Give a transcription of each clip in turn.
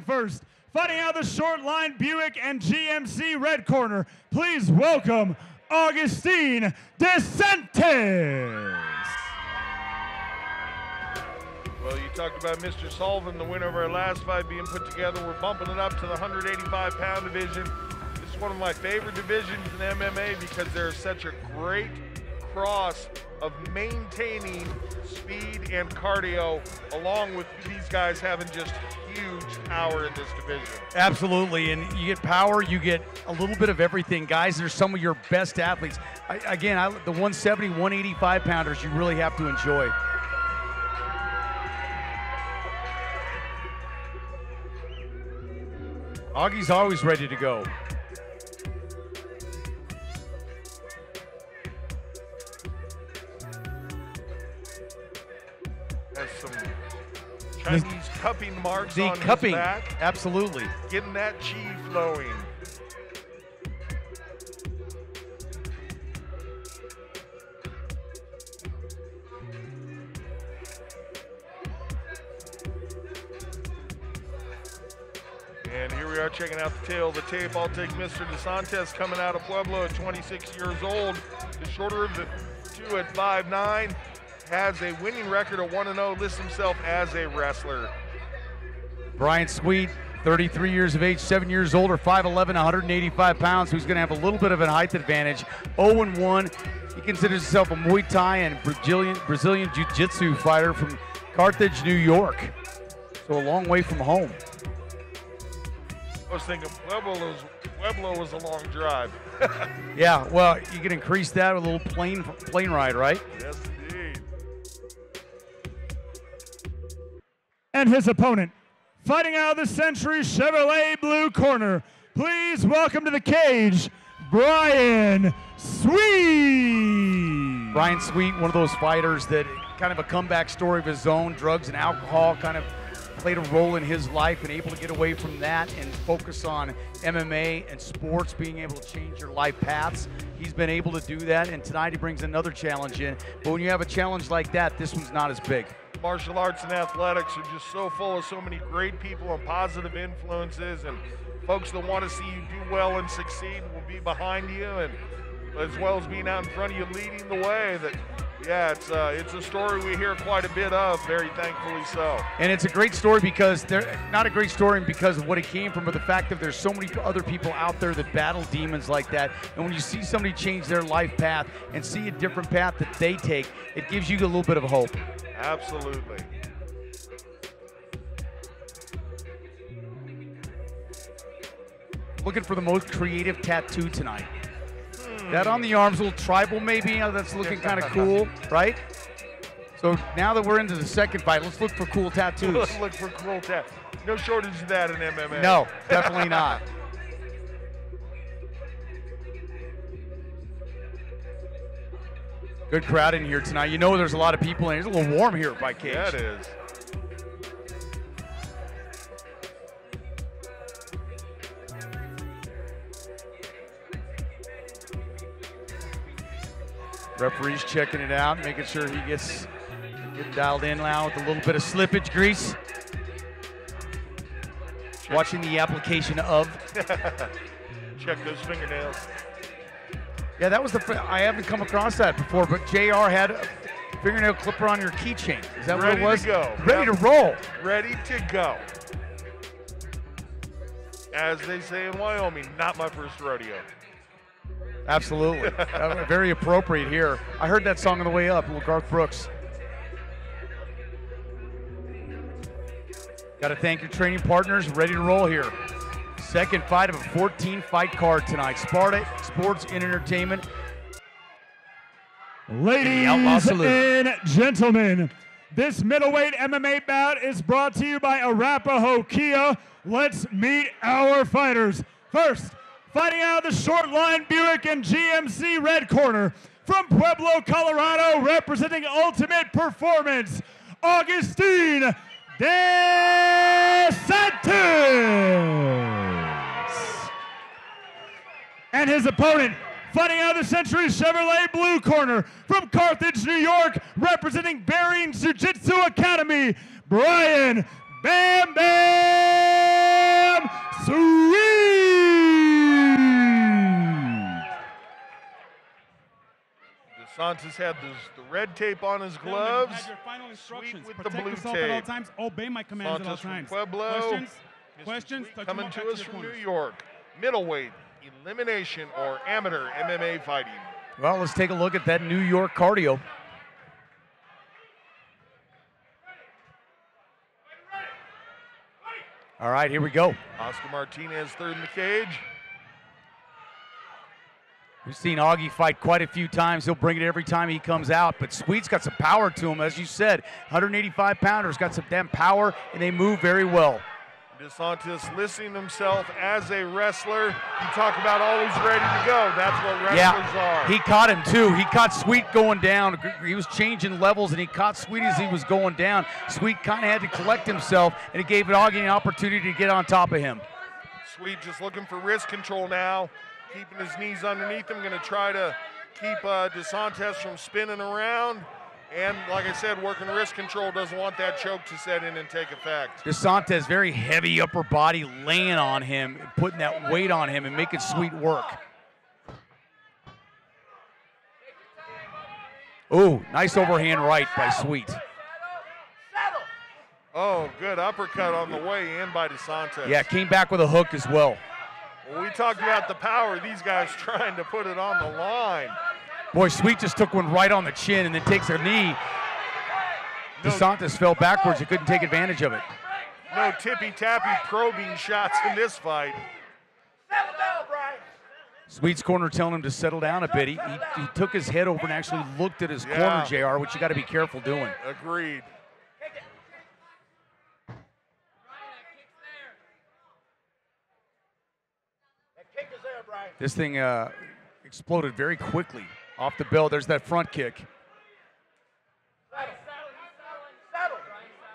first, fighting out of the short line Buick and GMC red corner, please welcome Augustine DeSantis. Well, you talked about Mr. Sullivan, the winner of our last fight being put together. We're bumping it up to the 185-pound division. This is one of my favorite divisions in MMA because there's such a great cross of maintaining speed and cardio, along with these guys having just huge power in this division. Absolutely, and you get power, you get a little bit of everything. Guys, they're some of your best athletes. The 170, 185 pounders you really have to enjoy. Augie's always ready to go. Has some Chinese cupping marks on his back. Absolutely. Getting that chi flowing. And here we are checking out the tail of the tape. I'll take Mr. DeSantis coming out of Pueblo at 26 years old. The shorter of the two at 5'9". Has a winning record of 1-0, lists himself as a wrestler. Brian Sweet, 33 years of age, 7 years older, 5'11", 185 pounds, who's going to have a little bit of a height advantage. 0-1. He considers himself a Muay Thai and Brazilian Jiu-Jitsu fighter from Carthage, New York. So a long way from home. I was thinking Pueblo was a long drive. Yeah, well, you can increase that with a little plane ride, right? Yes, indeed. And his opponent, fighting out of the Century Chevrolet blue corner, please welcome to the cage, Brian Sweet. Brian Sweet, one of those fighters that kind of a comeback story of his own. Drugs and alcohol kind of played a role in his life, and able to get away from that and focus on MMA and sports, being able to change your life paths. He's been able to do that, and tonight he brings another challenge in. But when you have a challenge like that, this one's not as big. Martial arts and athletics are just so full of so many great people and positive influences, and folks that want to see you do well and succeed will be behind you, and as well as being out in front of you leading the way. That, yeah, it's a story we hear quite a bit of, very thankfully so. And it's a great story because they're not a great story because of what it came from, but the fact that there's so many other people out there that battle demons like that. And when you see somebody change their life path and see a different path that they take, it gives you a little bit of hope. Absolutely. Looking for the most creative tattoo tonight. That on the arm's a little tribal maybe, that's looking kind of cool, right? So now that we're into the second fight, let's look for cool tattoos. Let's look for cool tattoos. No shortage of that in MMA. No, definitely not. Good crowd in here tonight. You know there's a lot of people in here. It's a little warm here by cage. Yeah, it is. Referee's checking it out, making sure he gets dialed in now with a little bit of slippage grease. Watching the application of. Check those fingernails. Yeah, that was I haven't come across that before, but JR had a fingernail clipper on your keychain. Is that what it was? Ready to go. Ready to roll. Ready to go. As they say in Wyoming, not my first rodeo. Absolutely. Very appropriate here. I heard that song on the way up, little Garth Brooks. Got to thank your training partners. Ready to roll here. Second fight of a 14-fight card tonight. Sparta Sports and Entertainment. Ladies and gentlemen, this middleweight MMA bout is brought to you by Arapahoe Kia. Let's meet our fighters. First, fighting out of the short line Buick and GMC red corner, from Pueblo, Colorado, representing Ultimate Performance, Augustine DeSantis. And his opponent, fighting out of the Century Chevrolet blue corner, from Carthage, New York, representing Bearing Jiu-Jitsu Academy, Brian Bam Bam DeSantis had the red tape on his gloves. You have your final instructions. Sweet with Protect the blue yourself tape. at all times. Obey my commands at all DeSantis from times. Pueblo. Questions? Mr. Questions? Sweet Touch coming them to back us your from New corners. York. Middleweight, elimination, or amateur MMA fighting. Well, let's take a look at that New York cardio. All right, here we go. Oscar Martinez third in the cage. We've seen Augie fight quite a few times. He'll bring it every time he comes out, but Sweet's got some power to him. As you said, 185-pounders got some damn power, and they move very well. DeSantis listing himself as a wrestler. You talk about always ready to go. That's what wrestlers are. He caught him too. He caught Sweet going down. He was changing levels, and he caught Sweet as he was going down. Sweet kind of had to collect himself, and it gave Augie an opportunity to get on top of him. Sweet just looking for wrist control now, keeping his knees underneath him. Going to try to keep DeSantis from spinning around. And like I said, working wrist control, doesn't want that choke to set in and take effect. DeSantis, very heavy upper body, laying on him, putting that weight on him and making Sweet work. Ooh, nice overhand right by Sweet. Oh, good uppercut on the way in by DeSantis. Yeah, came back with a hook as well. Well, we talked about the power. These guys trying to put it on the line. Boy, Sweet just took one right on the chin and then takes a knee. DeSantis fell backwards. He couldn't take advantage of it. No tippy-tappy probing shots in this fight. Sweet's corner telling him to settle down a bit. He took his head over and actually looked at his corner, JR, which you got to be careful doing. Agreed. This thing exploded very quickly off the bell. There's that front kick.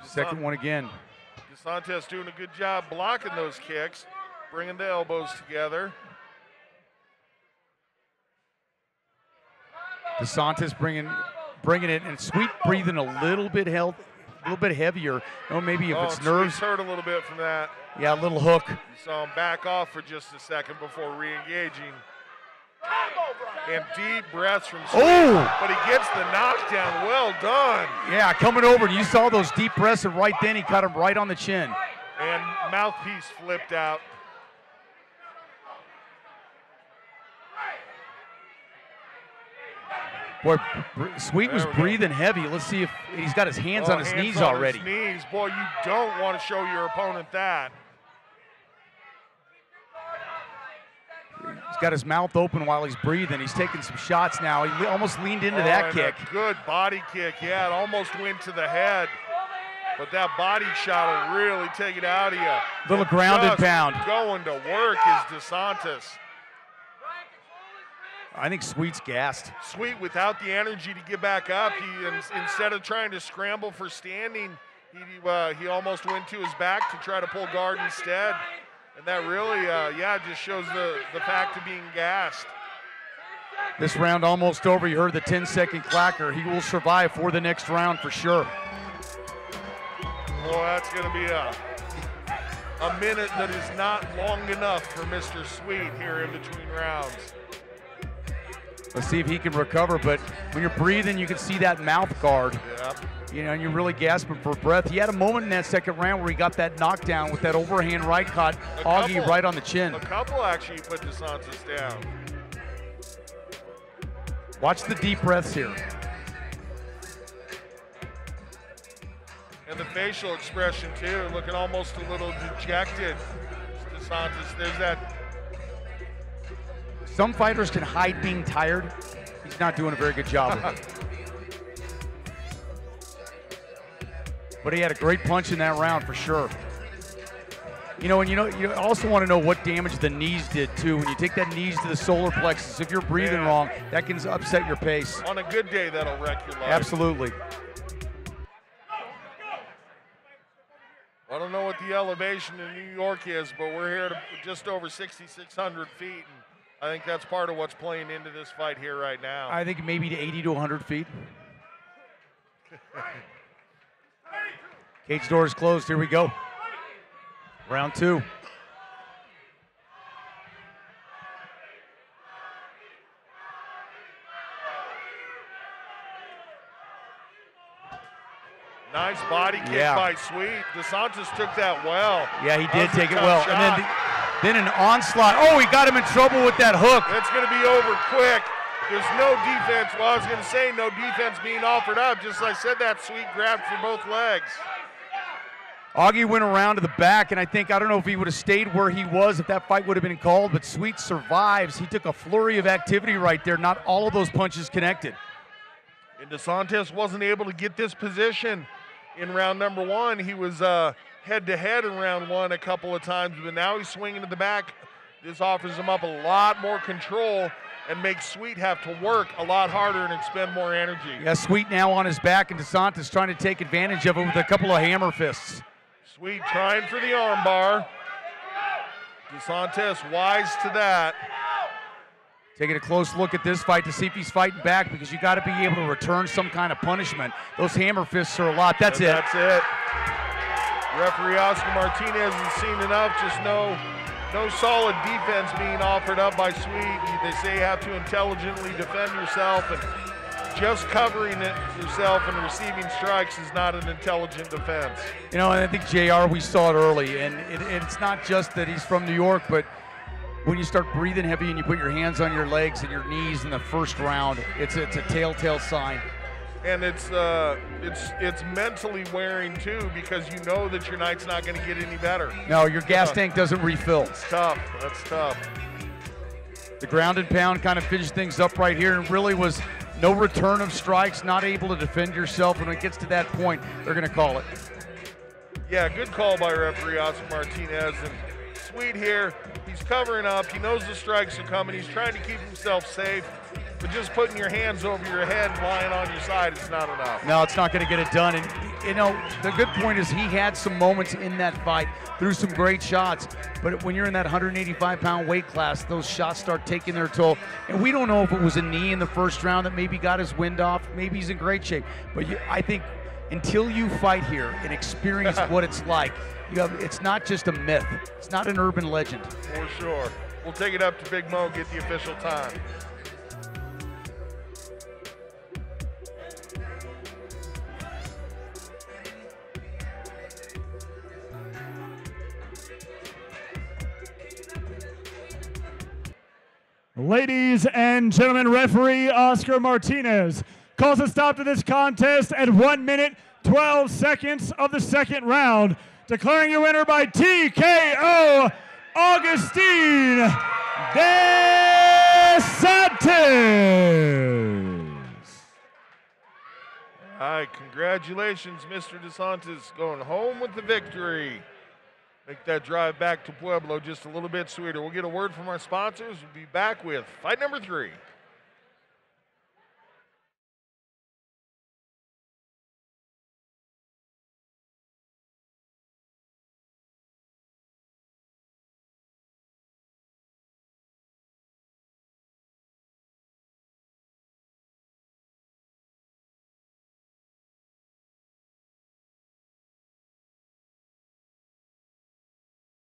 Second one again. DeSantis doing a good job blocking those kicks, bringing the elbows together. DeSantis bringing it, and Sweet breathing a little bit heavier. Oh, maybe if it's nerves. Sweet's hurt a little bit from that. Yeah, a little hook. You saw him back off for just a second before re-engaging. And deep breaths from Sweet. Oh! But he gets the knockdown. Well done. Yeah, coming over, and you saw those deep breaths, and right then he caught him right on the chin. And mouthpiece flipped out. Boy, Sweet was breathing heavy. Let's see if he's got his hands on his knees already. His knees. Boy, you don't want to show your opponent that. He's got his mouth open while he's breathing. He's taking some shots now. He almost leaned into that kick. A good body kick. Yeah, it almost went to the head. But that body shot will really take it out of you. Little grounded pound. Going to work is DeSantis. I think Sweet's gassed. Sweet, without the energy to get back up, he instead of trying to scramble for standing, he almost went to his back to try to pull guard instead. And that really, just shows the fact of being gassed. This round almost over. You heard the 10-second clacker. He will survive for the next round for sure. Boy, that's going to be a minute that is not long enough for Mr. Sweet here in between rounds. Let's see if he can recover, but when you're breathing, you can see that mouth guard. Yeah. You know, and you're really gasping for breath. He had a moment in that second round where he got that knockdown with that overhand right, caught Augie right on the chin. A couple actually put DeSantis down. Watch the deep breaths here. And the facial expression too, looking almost a little dejected. DeSantis, there's that. Some fighters can hide being tired. He's not doing a very good job of it. But he had a great punch in that round for sure. You know, and you also want to know what damage the knees did too. When you take that knees to the solar plexus, if you're breathing wrong, that can upset your pace. On a good day, that'll wreck your life. Absolutely. I don't know what the elevation in New York is, but we're here to just over 6,600 feet. And I think that's part of what's playing into this fight here right now. I think maybe to 80 to 100 feet. Cage door is closed. Here we go. Round two. Nice body kick by Sweet. DeSantis took that well. Yeah, he did take it well. Shot. And then an onslaught. Oh, he got him in trouble with that hook. It's going to be over quick. There's no defense. Well, I was going to say no defense being offered up. Just like I said, that Sweet grabbed for both legs. Augie went around to the back, and I don't know if he would have stayed where he was if that fight would have been called, but Sweet survives. He took a flurry of activity right there. Not all of those punches connected. And DeSantis wasn't able to get this position in round number 1. He was head-to-head in round 1 a couple of times, but now he's swinging to the back. This offers him up a lot more control and makes Sweet have to work a lot harder and expend more energy. Yeah, Sweet now on his back, and DeSantis trying to take advantage of it with a couple of hammer fists. Sweet trying for the arm bar. DeSantis wise to that. Taking a close look at this fight to see if he's fighting back, because you got to be able to return some kind of punishment. Those hammer fists are a lot. That's it. That's it. Referee Oscar Martinez has seen enough. Just no solid defense being offered up by Sweet. They say you have to intelligently defend yourself, and just covering it yourself and receiving strikes is not an intelligent defense. You know, and I think JR, we saw it early, and it's not just that he's from New York, but when you start breathing heavy and you put your hands on your legs and your knees in the first round, it's a telltale sign. And it's mentally wearing too, because you know that your night's not going to get any better. No, your gas tank doesn't refill. It's tough. That's tough. The ground and pound kind of finished things up right here, and really was no return of strikes, not able to defend yourself. And when it gets to that point, they're going to call it. Yeah, good call by referee Oscar Martinez. And Sweet here, he's covering up. He knows the strikes are coming. He's trying to keep himself safe. But just putting your hands over your head and lying on your side is not enough. No, it's not going to get it done. And, you know, the good point is he had some moments in that fight, threw some great shots. But when you're in that 185-pound weight class, those shots start taking their toll. And we don't know if it was a knee in the first round that maybe got his wind off. Maybe he's in great shape. But I think until you fight here and experience what it's like, it's not just a myth. It's not an urban legend. For sure. We'll take it up to Big Mo, get the official time. Ladies and gentlemen, referee Oscar Martinez calls a stop to this contest at 1 minute, 12 seconds of the second round, declaring your winner by TKO, Augustine DeSantis. All right, congratulations, Mr. DeSantis, going home with the victory. Make that drive back to Pueblo just a little bit sweeter. We'll get a word from our sponsors. We'll be back with fight number 3.